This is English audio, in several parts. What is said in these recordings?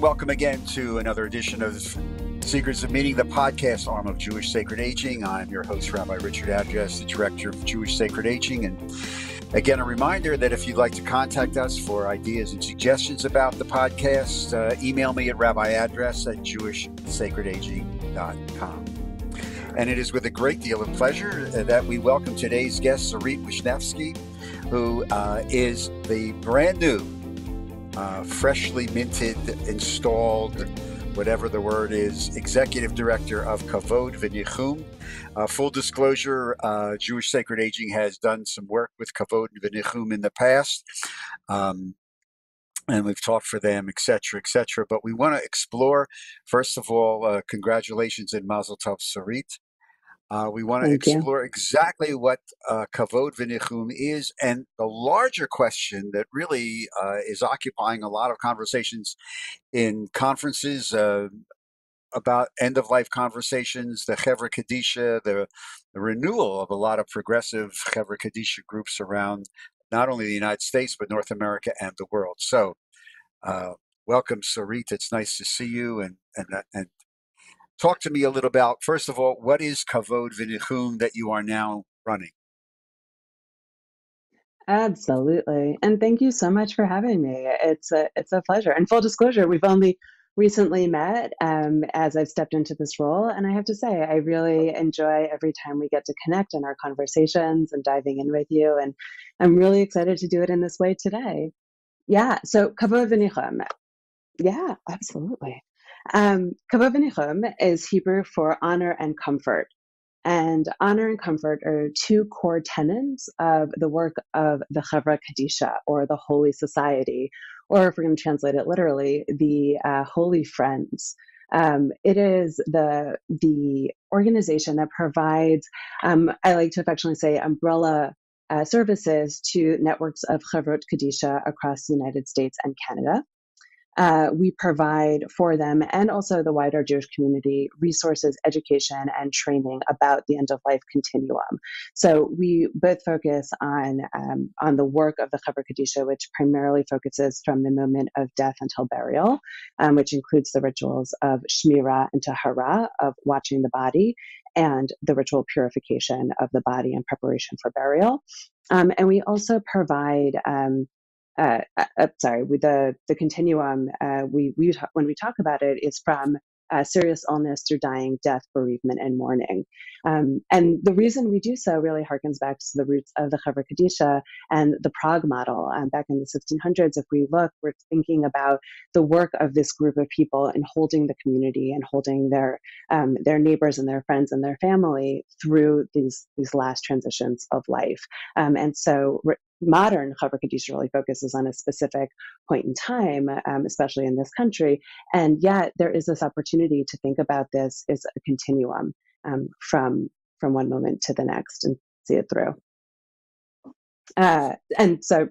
welcome again to another edition of Secrets of Meaning, the podcast arm of Jewish Sacred Aging. I'm your host, Rabbi Richard Address, the Director of Jewish Sacred Aging. And again, a reminder that if you'd like to contact us for ideas and suggestions about the podcast, email me at rabbiaddress@jewishsacredaging.com. And it is with a great deal of pleasure that we welcome today's guest, Sarit Wishnevski, who is the brand new, freshly minted, installed, whatever the word is, Executive Director of Kavod V'Nichum. Full disclosure, Jewish Sacred Aging has done some work with Kavod V'Nichum in the past, and we've talked for them, et cetera, et cetera. But we want to explore, first of all, congratulations and Mazel Tov, Sarit. We want to explore exactly what Kavod V'Nichum is, and the larger question that really is occupying a lot of conversations in conferences about end-of-life conversations, the Chevrah Kadisha, the renewal of a lot of progressive Chevrah Kadisha groups around not only the United States, but North America and the world. So welcome, Sarit. It's nice to see you, and talk to me a little about, first of all, what is Kavod V'Nichum that you are now running? Absolutely. And thank you so much for having me. It's a pleasure. And full disclosure, we've only recently met as I've stepped into this role. And I have to say, I really enjoy every time we get to connect in our conversations and diving in with you. And I'm really excited to do it in this way today. Yeah. So Kavod V'Nichum. Yeah, absolutely. Kavod V'Nichum is Hebrew for honor and comfort. And honor and comfort are two core tenets of the work of the Chevrah Kadisha, or the Holy Society, or if we're going to translate it literally, the Holy Friends. It is the organization that provides, I like to affectionately say, umbrella services to networks of Chevrot Kadisha across the United States and Canada. We provide for them and also the wider Jewish community resources, education, and training about the end-of-life continuum. So we both focus on the work of the Chevrah Kadisha, which primarily focuses from the moment of death until burial, which includes the rituals of Shmira and Tahara, of watching the body, and the ritual purification of the body in preparation for burial. And we also provide with the continuum, when we talk about it, is from serious illness through dying, death, bereavement, and mourning. And the reason we do so really harkens back to the roots of the Chevrah Kadisha and the Prague model. Back in the 1600s, if we look, we're thinking about the work of this group of people in holding the community and holding their neighbors and their friends and their family through these last transitions of life. And so modern Chevrah Kadisha really focuses on a specific point in time, especially in this country. And yet there is this opportunity to think about this as a continuum from one moment to the next and see it through. And so,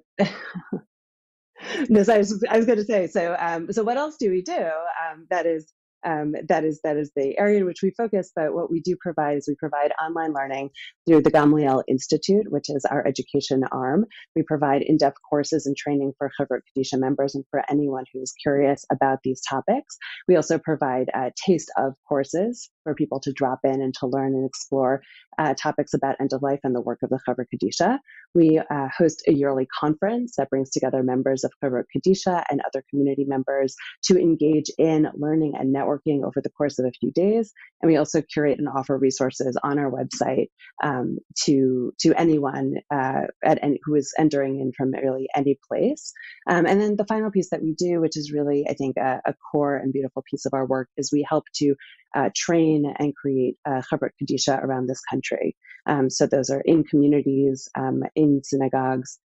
no, so I was going to say, so what else do we do? That is the area in which we focus. But what we do provide is we provide online learning through the Gamliel Institute, which is our education arm. We provide in-depth courses and training for Chevrah Kadisha members and for anyone who's curious about these topics. We also provide a taste of courses for people to drop in and to learn and explore topics about end of life and the work of the Chevrah Kadisha. We host a yearly conference that brings together members of Chevrah Kadisha and other community members to engage in learning and networking over the course of a few days. And we also curate and offer resources on our website to anyone who is entering in from really any place. And then the final piece that we do, which is really, I think, a core and beautiful piece of our work, is we help to train and create Chevrah Kadisha around this country. So those are in communities, in synagogues,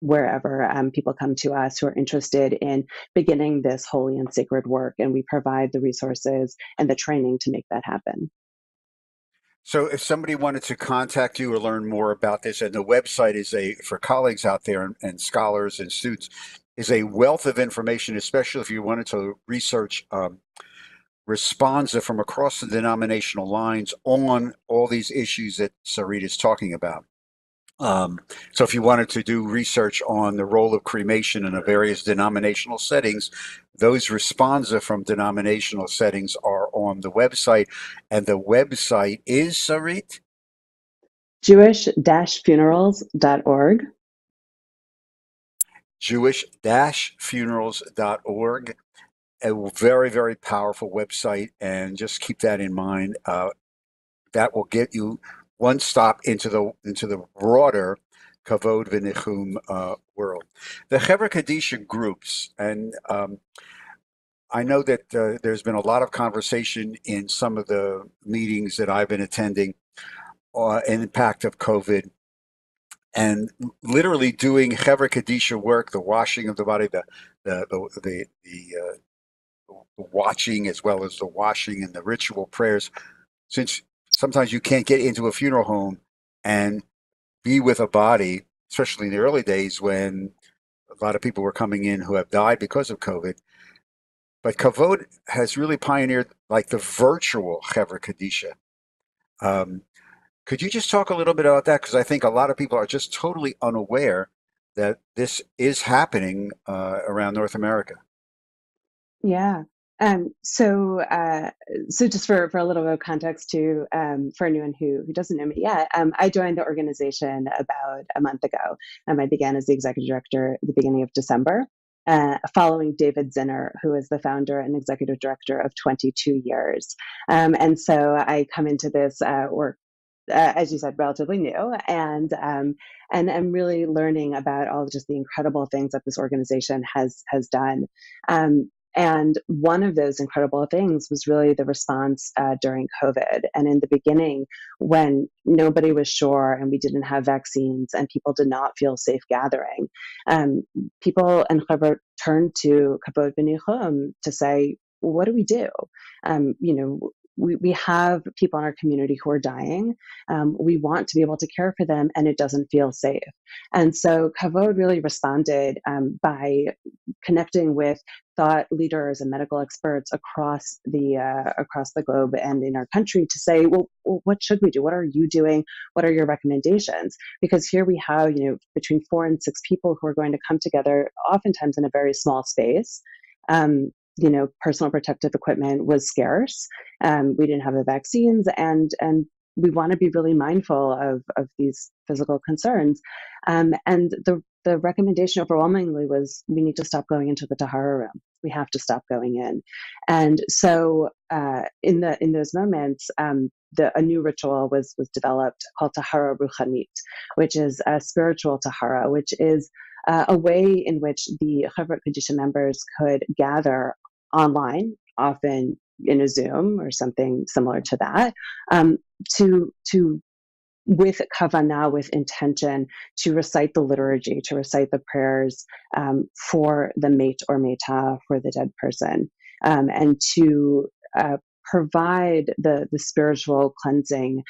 wherever people come to us who are interested in beginning this holy and sacred work, and we provide the resources and the training to make that happen. So if somebody wanted to contact you or learn more about this, and the website is for colleagues out there and scholars and students, is a wealth of information, especially if you wanted to research responsa from across the denominational lines on all these issues that Sarit is talking about. So if you wanted to do research on the role of cremation in the various denominational settings, those responsa from denominational settings are on the website. And the website is, Sarit? Jewish-funerals.org. Jewish-funerals.org. A very, very powerful website, and just keep that in mind. That will get you one stop into the broader Kavod v'Nichum world. The Chevrah Kadisha groups, and I know that there's been a lot of conversation in some of the meetings that I've been attending on impact of COVID, and literally doing Chevrah Kadisha work, the washing of the body, the watching as well as the washing and the ritual prayers. Since sometimes you can't get into a funeral home and be with a body, especially in the early days when a lot of people were coming in who have died because of COVID. But Kavod has really pioneered like the virtual Chevrah Kadisha. Could you just talk a little bit about that? Because I think a lot of people are just totally unaware that this is happening around North America. Yeah. So just for a little bit of context too, for anyone who doesn't know me yet, I joined the organization about a month ago. I began as the executive director at the beginning of December, following David Zinner, who is the founder and executive director of 22 years. And so I come into this work, as you said, relatively new, and I'm really learning about all just the incredible things that this organization has done. And one of those incredible things was really the response during COVID. And in the beginning, when nobody was sure and we didn't have vaccines and people did not feel safe gathering, people and Chabad turned to Kavod v'Nichum to say, well, what do we do? You know, we have people in our community who are dying. We want to be able to care for them, and it doesn't feel safe. And so Kavod really responded by connecting with thought leaders and medical experts across the globe and in our country to say, well, what should we do? What are you doing? What are your recommendations? Because here we have, between 4 and 6 people who are going to come together, oftentimes in a very small space. Personal protective equipment was scarce. We didn't have the vaccines, and we want to be really mindful of these physical concerns. And the recommendation overwhelmingly was we need to stop going into the Tahara room. We have to stop going in. And so in those moments, a new ritual was developed called Tahara Ruchanit, which is a spiritual Tahara, which is a way in which the Chevrah Kadisha members could gather online, often in a Zoom or something similar to that, to with kavanah, with intention, to recite the liturgy, to recite the prayers for the mate or meta, for the dead person, and to provide the spiritual cleansing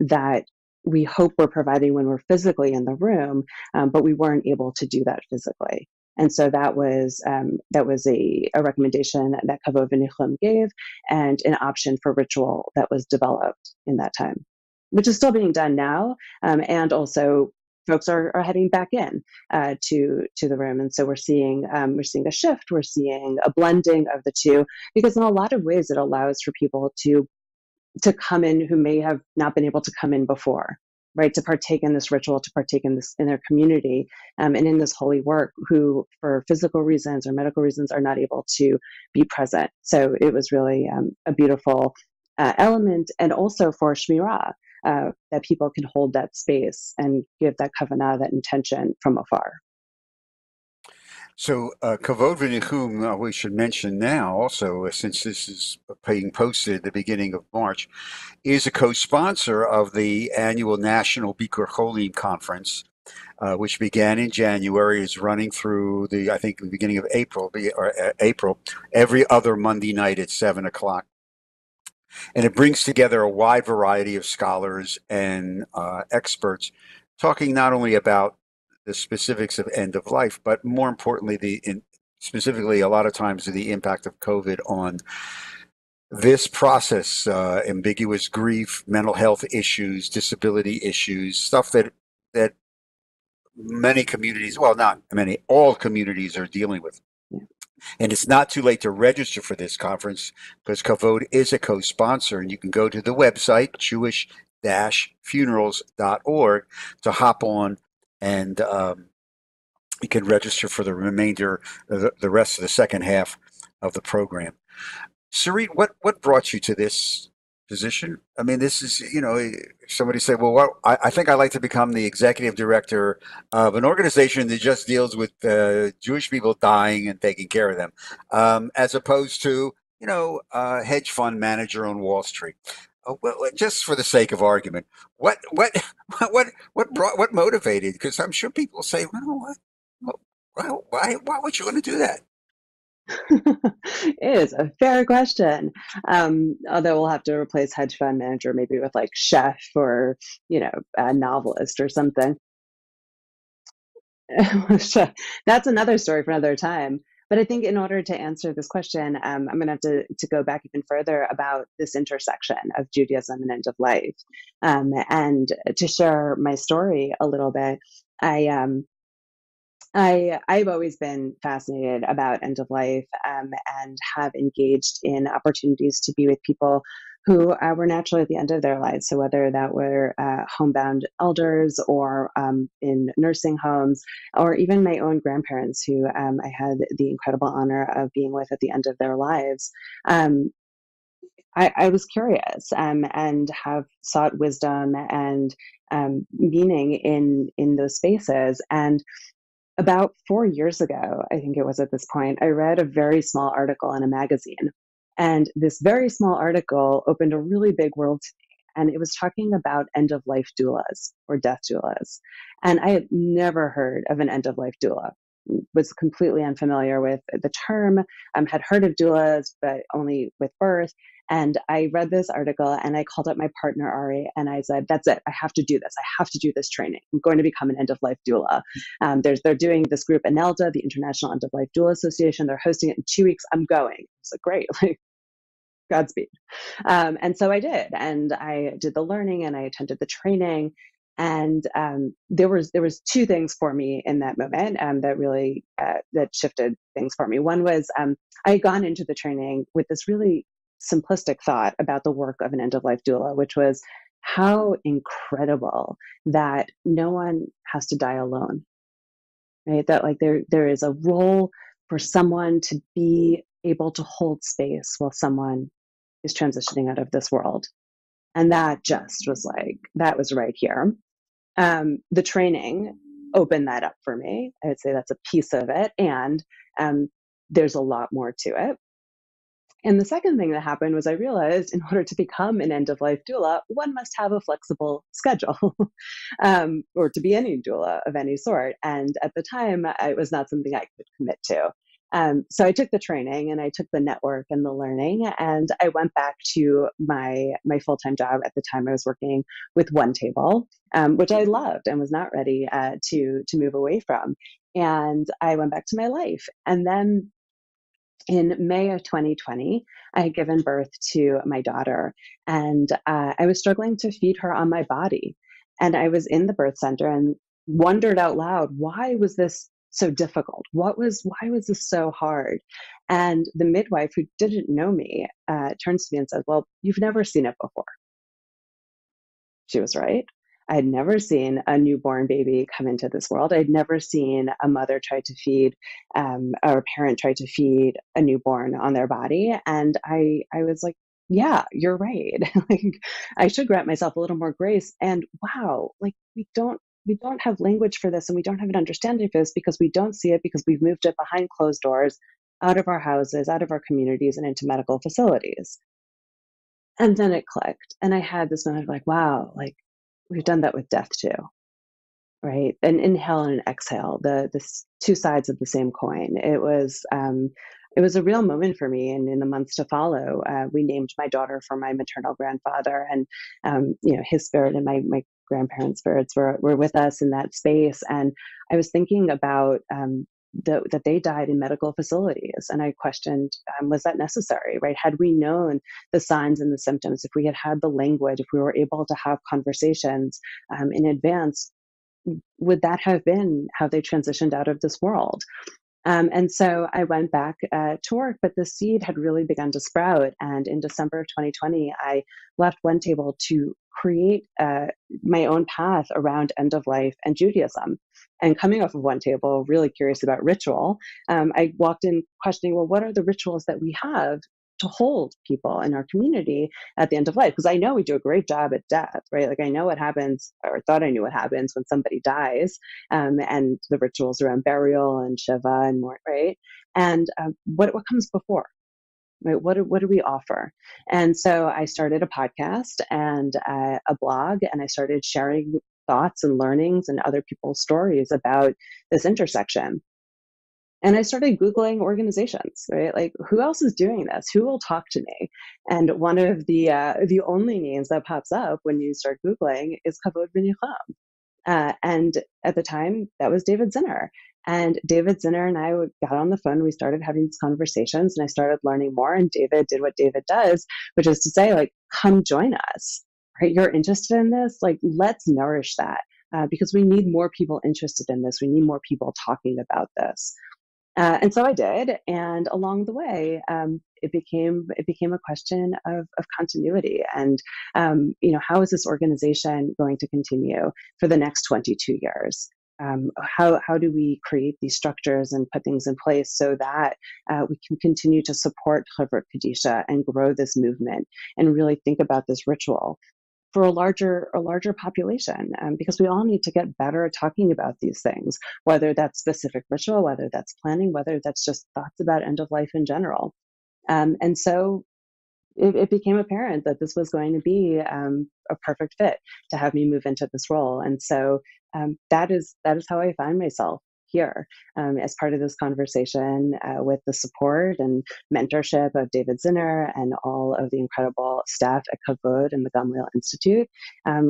that we hope we're providing when we're physically in the room, but we weren't able to do that physically. And so that was a recommendation that Kavod v'Nichum gave, and an option for ritual that was developed in that time, which is still being done now, and also folks are heading back in to the room, and so we're seeing a shift, we're seeing a blending of the two, because in a lot of ways it allows for people to come in who may have not been able to come in before, right? To partake in this ritual, to partake in this in their community, and in this holy work, who for physical reasons or medical reasons are not able to be present. So it was really a beautiful element, and also for Shmirah, that people can hold that space and give that kavanah, that intention from afar. So Kavod v'Nichum, we should mention now also, since this is being posted at the beginning of March, is a co-sponsor of the annual National Bikur Cholim Conference, which began in January, is running through I think the beginning of April, every other Monday night at 7 o'clock. And it brings together a wide variety of scholars and experts, talking not only about the specifics of end of life, but more importantly, specifically a lot of times the impact of COVID on this process, ambiguous grief, mental health issues, disability issues, stuff that that many communities, well, not many, all communities are dealing with. And it's not too late to register for this conference because Kavod is a co-sponsor, and you can go to the website jewish-funerals.org to hop on, and you can register for the remainder, the rest of the second half of the program. Sarit, what brought you to this position? I mean, this is, somebody said, well, I think I'd like to become the executive director of an organization that just deals with Jewish people dying and taking care of them, as opposed to, hedge fund manager on Wall Street. Well, just for the sake of argument, what motivated? Because I'm sure people say, why would you want to do that? It is a fair question. Although we'll have to replace hedge fund manager maybe with like chef or, a novelist or something. That's another story for another time. But I think in order to answer this question, I'm going to have to go back even further about this intersection of Judaism and end of life. And to share my story a little bit, I've always been fascinated about end of life, and have engaged in opportunities to be with people who were naturally at the end of their lives. So whether that were homebound elders or in nursing homes, or even my own grandparents who I had the incredible honor of being with at the end of their lives. I was curious, and have sought wisdom and meaning in those spaces. And about 4 years ago, I think it was at this point, I read a very small article in a magazine. And this very small article opened a really big world to me. And it was talking about end of life doulas or death doulas. And I had never heard of an end of life doula, was completely unfamiliar with the term, had heard of doulas, but only with birth. And I read this article and I called up my partner, Ari, and I said, that's it. I have to do this. I have to do this training. I'm going to become an end of life doula. They're doing this group, ANELDA, the International End of Life Doula Association. They're hosting it in 2 weeks. I'm going. It's like, great. Like, Godspeed. And so I did. And I did the learning and I attended the training. And there was two things for me in that moment that really that shifted things for me. One was I had gone into the training with this really simplistic thought about the work of an end of life doula, which was how incredible that no one has to die alone, right? That like there is a role for someone to be able to hold space while someone is transitioning out of this world. And that just was like, that was right here. The training opened that up for me. I would say that's a piece of it. And there's a lot more to it. And the second thing that happened was I realized in order to become an end of life doula, one must have a flexible schedule, or to be any doula of any sort. And at the time, it was not something I could commit to. So I took the training and I took the network and the learning, and I went back to my full-time job. At the time I was working with One Table, which I loved and was not ready to move away from. And I went back to my life. And then in May of 2020, I had given birth to my daughter, and I was struggling to feed her on my body. And I was in the birth center and wondered out loud, why was this so difficult? Why was this so hard? And the midwife, who didn't know me, turns to me and says, well, you've never seen it before. She was right. I had never seen a newborn baby come into this world. I'd never seen a mother try to feed, or a parent try to feed a newborn on their body. And I was like, yeah, you're right. Like, I should grant myself a little more grace. And wow, like we don't have language for this, and we don't have an understanding for this because we don't see it, because we've moved it behind closed doors, out of our houses, out of our communities, and into medical facilities. And then it clicked. And I had this moment of like, wow, like we've done that with death too, right? An inhale and an exhale, the two sides of the same coin. It was a real moment for me. And in the months to follow, we named my daughter for my maternal grandfather, and his spirit and my grandparents' spirits were with us in that space. And I was thinking about that they died in medical facilities. And I questioned, was that necessary, right? Had we known the signs and the symptoms, if we had had the language, if we were able to have conversations in advance, would that have been how they transitioned out of this world? And so I went back to work, but the seed had really begun to sprout. And in December of 2020, I left One Table to create my own path around end of life and Judaism. And coming off of One Table, really curious about ritual, I walked in questioning, well, what are the rituals that we have to hold people in our community at the end of life? Because I know we do a great job at death, right? Like I know what happens, or thought I knew what happens when somebody dies, and the rituals around burial and Shiva and more, right? And what comes before? Right? What do we offer? And so I started a podcast and a blog, and I started sharing thoughts and learnings and other people's stories about this intersection. And I started Googling organizations, right? Like, who else is doing this? Who will talk to me? And one of the only names that pops up when you start Googling is Kavod. And at the time, that was David Zinner. And David Zinner and I got on the phone. We started having these conversations, and I started learning more. And David did what David does, which is to say, like, come join us. Right? You're interested in this? Like, let's nourish that, because we need more people interested in this. We need more people talking about this. And so I did, and along the way, it became a question of continuity, and how is this organization going to continue for the next 22 years? How do we create these structures and put things in place so that we can continue to support Chevrah Kadisha and grow this movement and really think about this ritual for a larger population, because we all need to get better at talking about these things, whether that's specific ritual, whether that's planning, whether that's just thoughts about end of life in general. And so it became apparent that this was going to be a perfect fit to have me move into this role. And so that is how I find myself here, as part of this conversation, with the support and mentorship of David Zinner and all of the incredible staff at Kavod and the Gamliel Institute,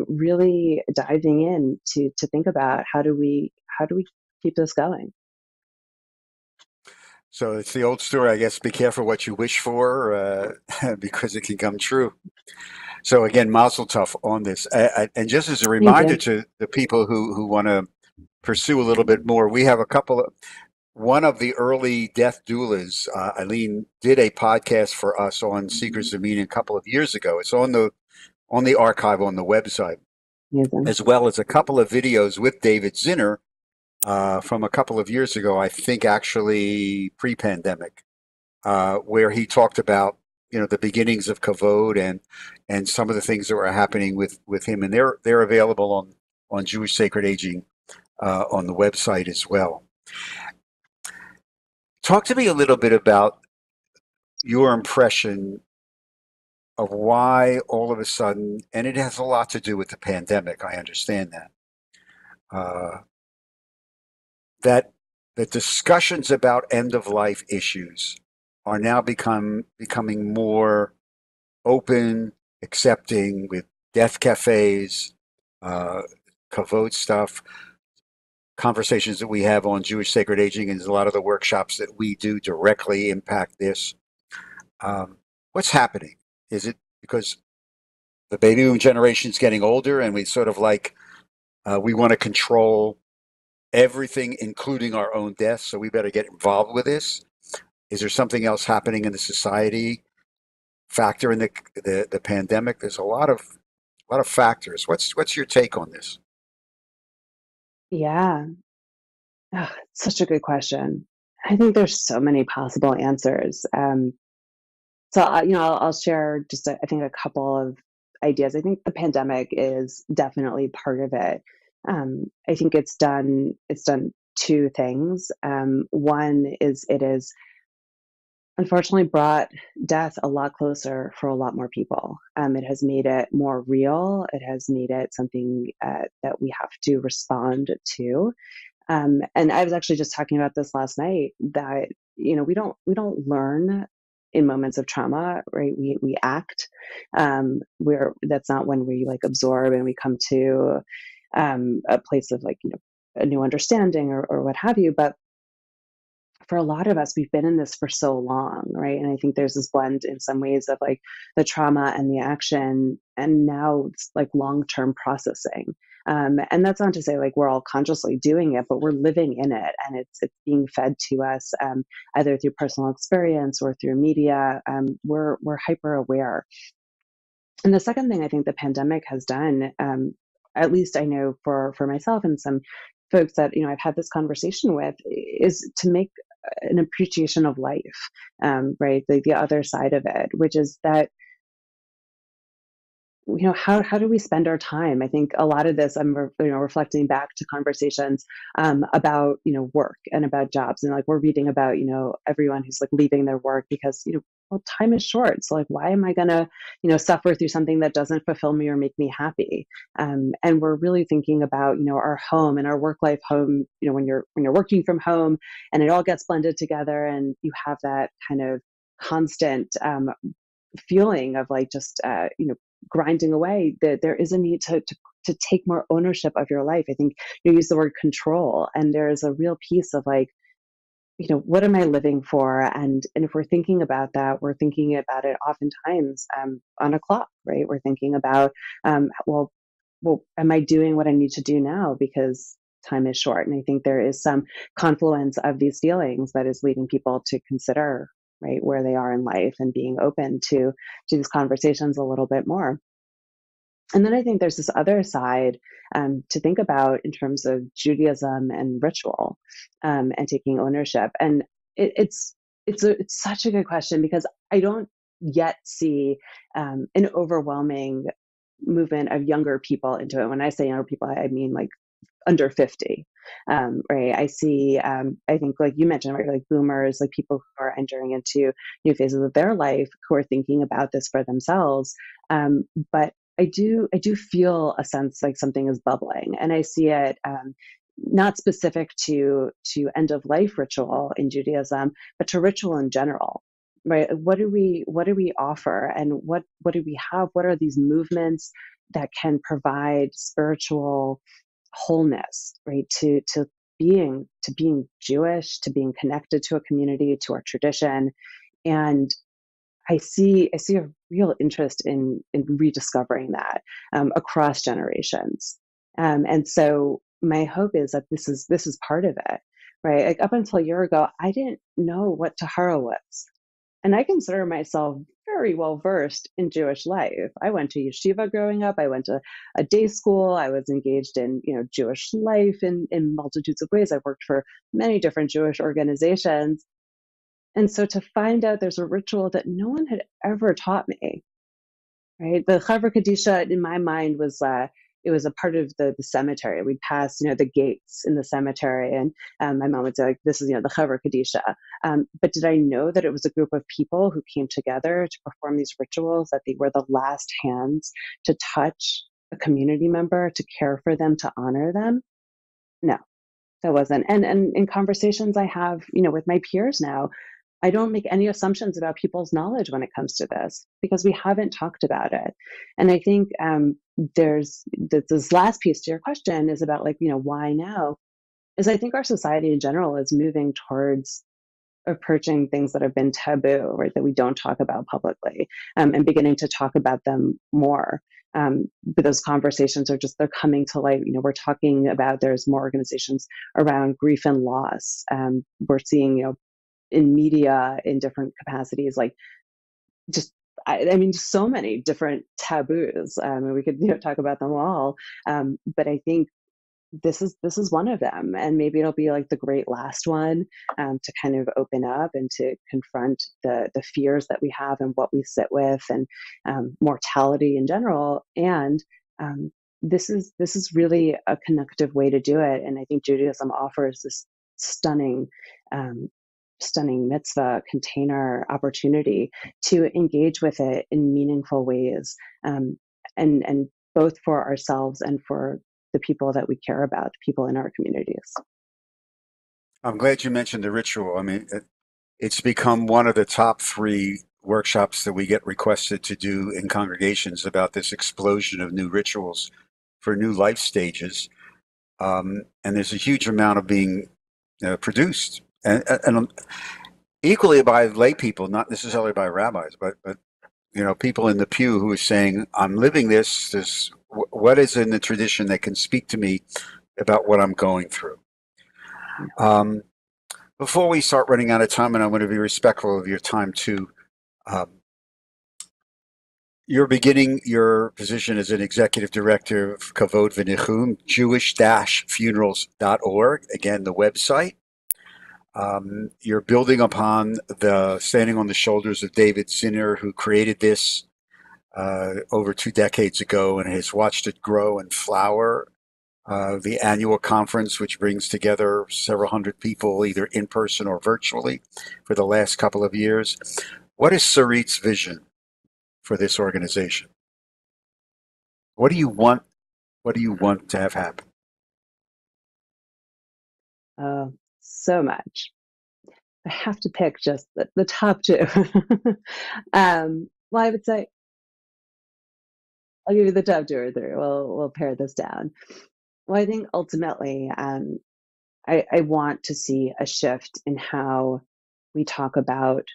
really diving in to think about how do we keep this going. So it's the old story, I guess. Be careful what you wish for, because it can come true. So again, Mazel Tov on this. And just as a Thank reminder you. to the people who want to pursue a little bit more, we have a couple of one of the early death doulas, Eileen, did a podcast for us on Secrets of Meaning a couple of years ago. It's on the archive on the website, Amazing. as well as a couple of videos with David Zinner from a couple of years ago. I think actually pre-pandemic, where he talked about the beginnings of Kavod and some of the things that were happening with him, and they're available on Jewish Sacred Aging on the website as well. Talk to me a little bit about your impression of why all of a sudden, and it has a lot to do with the pandemic. I understand that uh, that the discussions about end of life issues are now becoming more open, accepting, with death cafes, uh, kavod stuff, conversations that we have on Jewish Sacred Aging, and a lot of the workshops that we do directly impact this. What's happening? Is it because the baby boom generation is getting older and we sort of like we want to control everything, including our own deaths, so we better get involved with this? Is there something else happening in the society? Factor in the pandemic. There's a lot of factors. What's your take on this? Yeah. Such a good question. I think there's so many possible answers. I'll share just I think a couple of ideas. I think the pandemic is definitely part of it. I think it's done two things. One is it is unfortunately brought death a lot closer for a lot more people. It has made it more real. It has made it something that we have to respond to. And I was actually just talking about this last night, that we don't learn in moments of trauma, right? We act. We're That's not when we like absorb and we come to a place of like a new understanding or what have you. But for a lot of us, we've been in this for so long, right? And I think there's this blend in some ways of like the trauma and the action, and now it's like long-term processing. And that's not to say like we're all consciously doing it, but we're living in it, and it's being fed to us either through personal experience or through media. We're hyper aware. And the second thing I think the pandemic has done, at least I know for myself and some folks that I've had this conversation with, is to make an appreciation of life, right? The other side of it, which is that how do we spend our time? I think a lot of this, I'm reflecting back to conversations about work and about jobs, and like we're reading about everyone who's like leaving their work because well, time is short, so like why am I gonna suffer through something that doesn't fulfill me or make me happy? And we're really thinking about our home and our work life home, when you're working from home, and it all gets blended together, and you have that kind of constant feeling of like just grinding away, that there is a need to take more ownership of your life. I think you use the word control, and there is a real piece of like, what am I living for? And if we're thinking about that, we're thinking about it oftentimes on a clock, right? We're thinking about well, am I doing what I need to do now because time is short? And I think there is some confluence of these feelings that is leading people to consider, right, where they are in life and being open to these conversations a little bit more. And then I think there's this other side to think about in terms of Judaism and ritual, and taking ownership. And it's such a good question, because I don't yet see an overwhelming movement of younger people into it. When I say younger people, I mean like under 50. Right. I see, I think like you mentioned, right, like boomers, like people who are entering into new phases of their life, who are thinking about this for themselves. But I do feel a sense like something is bubbling, and I see it not specific to end of life ritual in Judaism, but to ritual in general. Right? What do we offer, and what do we have? What are these movements that can provide spiritual wholeness, right? To being Jewish, to being connected to a community, to our tradition. And I see a real interest in rediscovering that across generations. And so my hope is that this is part of it, right? Like up until a year ago, I didn't know what tahara was, and I consider myself very well versed in Jewish life. I went to yeshiva growing up. I went to a day school. I was engaged in Jewish life in multitudes of ways. I worked for many different Jewish organizations. And so to find out there's a ritual that no one had ever taught me, right? The Chevrah Kadisha in my mind was it was a part of the cemetery. We'd pass the gates in the cemetery, and my mom would say like, this is the Chevrah Kadisha. But did I know that it was a group of people who came together to perform these rituals, that they were the last hands to touch a community member, to care for them, to honor them? No, that wasn't. And in conversations I have with my peers now, I don't make any assumptions about people's knowledge when it comes to this, because we haven't talked about it. And I think there's this last piece to your question is about like, why now? Is I think our society in general is moving towards approaching things that have been taboo, right, that we don't talk about publicly, and beginning to talk about them more. But those conversations are they're coming to light. We're talking about, there's more organizations around grief and loss. We're seeing, in media in different capacities, like just I mean so many different taboos, and we could talk about them all, but I think this is one of them, and maybe it'll be like the great last one, to kind of open up and to confront the fears that we have and what we sit with, and mortality in general. And this is really a connective way to do it, and I think Judaism offers this stunning um, stunning mitzvah container opportunity to engage with it in meaningful ways, and both for ourselves and for the people that we care about, the people in our communities. I'm glad you mentioned the ritual. I mean, it's become one of the top three workshops that we get requested to do in congregations about this explosion of new rituals for new life stages. And there's a huge amount of being produced. and equally by lay people, not necessarily by rabbis, but people in the pew who are saying, "I'm living this. What is in the tradition that can speak to me about what I'm going through." Um, Before we start running out of time, and I want to be respectful of your time too, um, you're beginning your position as an executive director of Kavod V'Nichum, Jewish-funerals.org. Again, the website. You're building upon the standing on the shoulders of David Zinner, who created this over 2 decades ago and has watched it grow and flower. The annual conference, which brings together several hundred people, either in person or virtually, for the last couple of years. What is Sarit's vision for this organization? What do you want? What do you want to have happen? So much. I have to pick just the top two. Well, I would say I'll give you the top two or three. We'll pare this down. Well, I think ultimately, I want to see a shift in how we talk about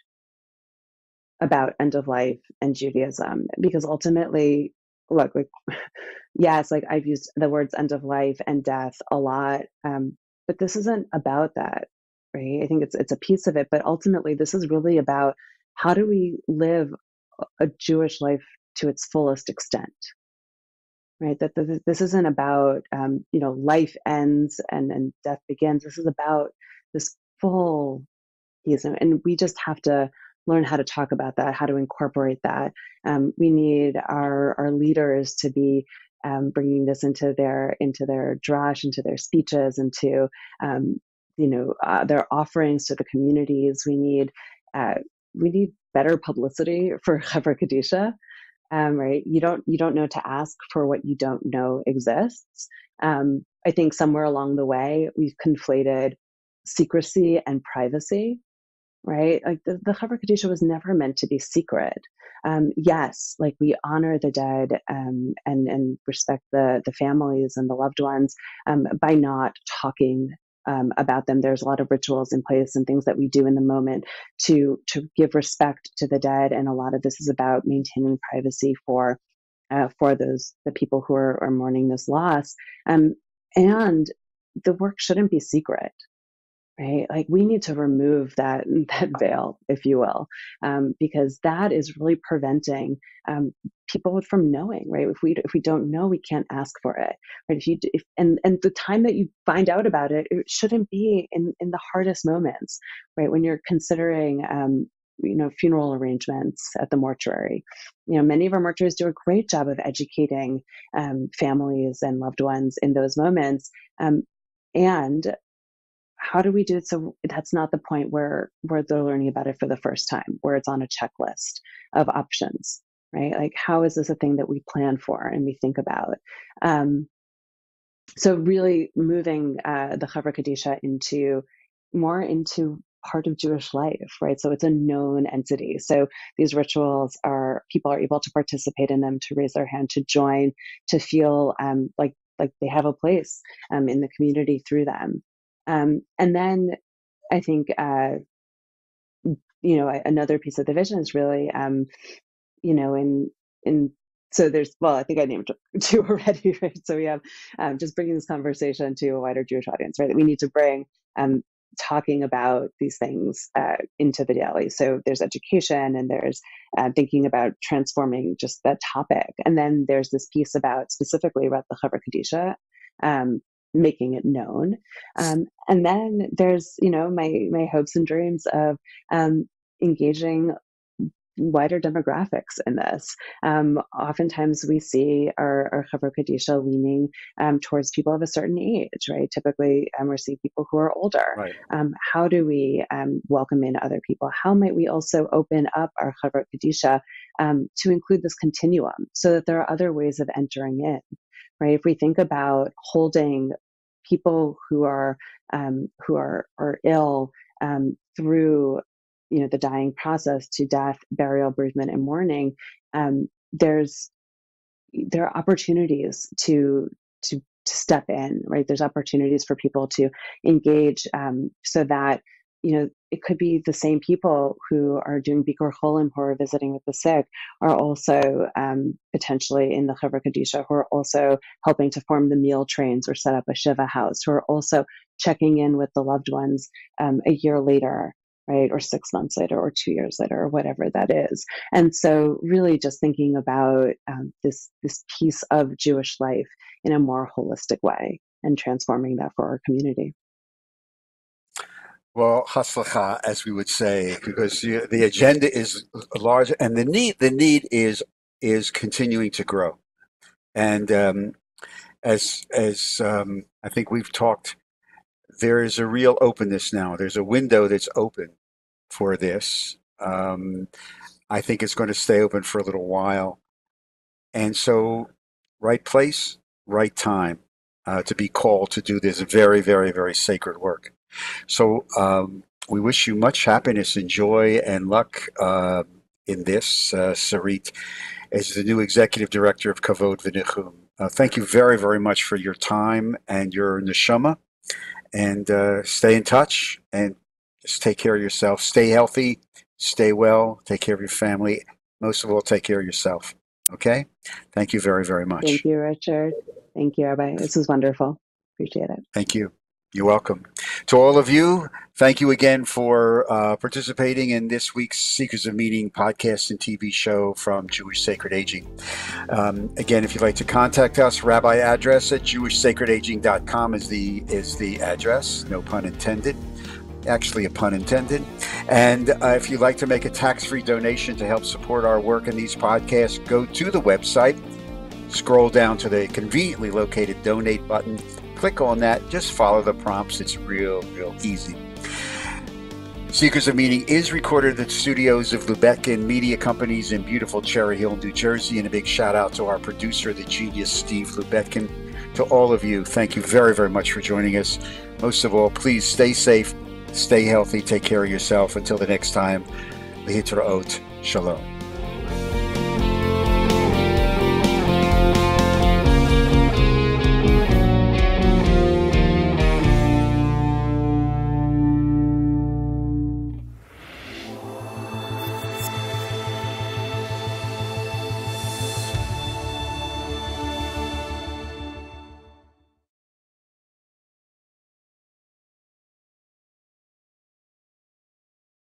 end of life and Judaism, because ultimately, look, like, yes, like I've used the words end of life and death a lot, but this isn't about that, right? I think it's a piece of it, but ultimately, this is really about how do we live a Jewish life to its fullest extent, right? That this isn't about life ends and death begins. This is about this full and we just have to learn how to talk about that, how to incorporate that. We need our leaders to be bringing this into their drash, into their speeches, into their offerings to the communities. We need better publicity for Chevrah Kadisha. Right? You don't know to ask for what you don't know exists. I think somewhere along the way we've conflated secrecy and privacy, right? Like the Chevrah Kadisha was never meant to be secret. Yes, like we honor the dead and respect the families and the loved ones by not talking about them. There's a lot of rituals in place and things that we do in the moment to give respect to the dead, and a lot of this is about maintaining privacy for the people who are mourning this loss. And the work shouldn't be secret, right? Like we need to remove that veil, if you will, because that is really preventing people from knowing, right? If we don't know, we can't ask for it, right? And the time that you find out about it, it shouldn't be in the hardest moments, right? When you're considering funeral arrangements at the mortuary. Many of our mortuaries do a great job of educating families and loved ones in those moments. And how do we do it so that's not the point where they're learning about it for the first time, where it's on a checklist of options, right? Like, how is this a thing that we plan for and we think about? So really moving the Chevrah Kadisha into part of Jewish life, right? So it's a known entity. So these rituals people are able to participate in them, to raise their hand, to join, to feel like they have a place in the community through them. And then I think, another piece of the vision is really, in so I think I named two already, right? So we have just bringing this conversation to a wider Jewish audience, right? That we need to bring talking about these things into the daily. So there's education, and there's thinking about transforming just that topic. And then there's this piece specifically about the Chevrah Kadisha, making it known. And then there's, my hopes and dreams of engaging wider demographics in this. Oftentimes we see our Chevrah Kadisha leaning towards people of a certain age, right? Typically, we're seeing people who are older. Right. How do we welcome in other people? How might we also open up our Chevrah Kadisha to include this continuum, so that there are other ways of entering in, right? If we think about holding people who are ill through the dying process to death, burial, bereavement, and mourning, there are opportunities to step in, right? There's opportunities for people to engage, so that it could be the same people who are doing Bikur Cholim, who are visiting with the sick, are also potentially in the Chevrah Kadisha, who are also helping to form the meal trains or set up a Shiva house, who are also checking in with the loved ones a year later, right? Or 6 months later, or 2 years later, or whatever that is. And so really just thinking about this piece of Jewish life in a more holistic way and transforming that for our community. Well, haslacha, as we would say, because the agenda is large, and the need is continuing to grow. And as I think we've talked, there is a real openness now. There's a window that's open for this. I think it's going to stay open for a little while, and so right place, right time to be called to do this very, very, very sacred work. So we wish you much happiness and joy and luck in this, Sarit, as the new executive director of Kavod V'Nichum. Thank you very, very much for your time and your neshama. And stay in touch and just take care of yourself. Stay healthy, stay well, take care of your family. Most of all, take care of yourself. Okay? Thank you very, very much. Thank you, Richard. Thank you, Rabbi. This was wonderful. Appreciate it. Thank you. You're welcome. To all of you, thank you again for participating in this week's Seekers of Meaning podcast and TV show from Jewish Sacred Aging. Again, if you'd like to contact us, Rabbi Address at jewishsacredaging.com is the address. No pun intended. Actually, a pun intended. And if you'd like to make a tax-free donation to help support our work in these podcasts, go to the website, scroll down to the conveniently located donate button. Click on that. Just follow the prompts. It's real easy. Seekers of Meaning is recorded at the studios of Lubetkin Media Companies in beautiful Cherry Hill, New Jersey. And a big shout out to our producer, the genius Steve Lubetkin. To all of you, thank you very, very much for joining us. Most of all, please stay safe, stay healthy, take care of yourself. Until the next time, Lehitraot, Shalom.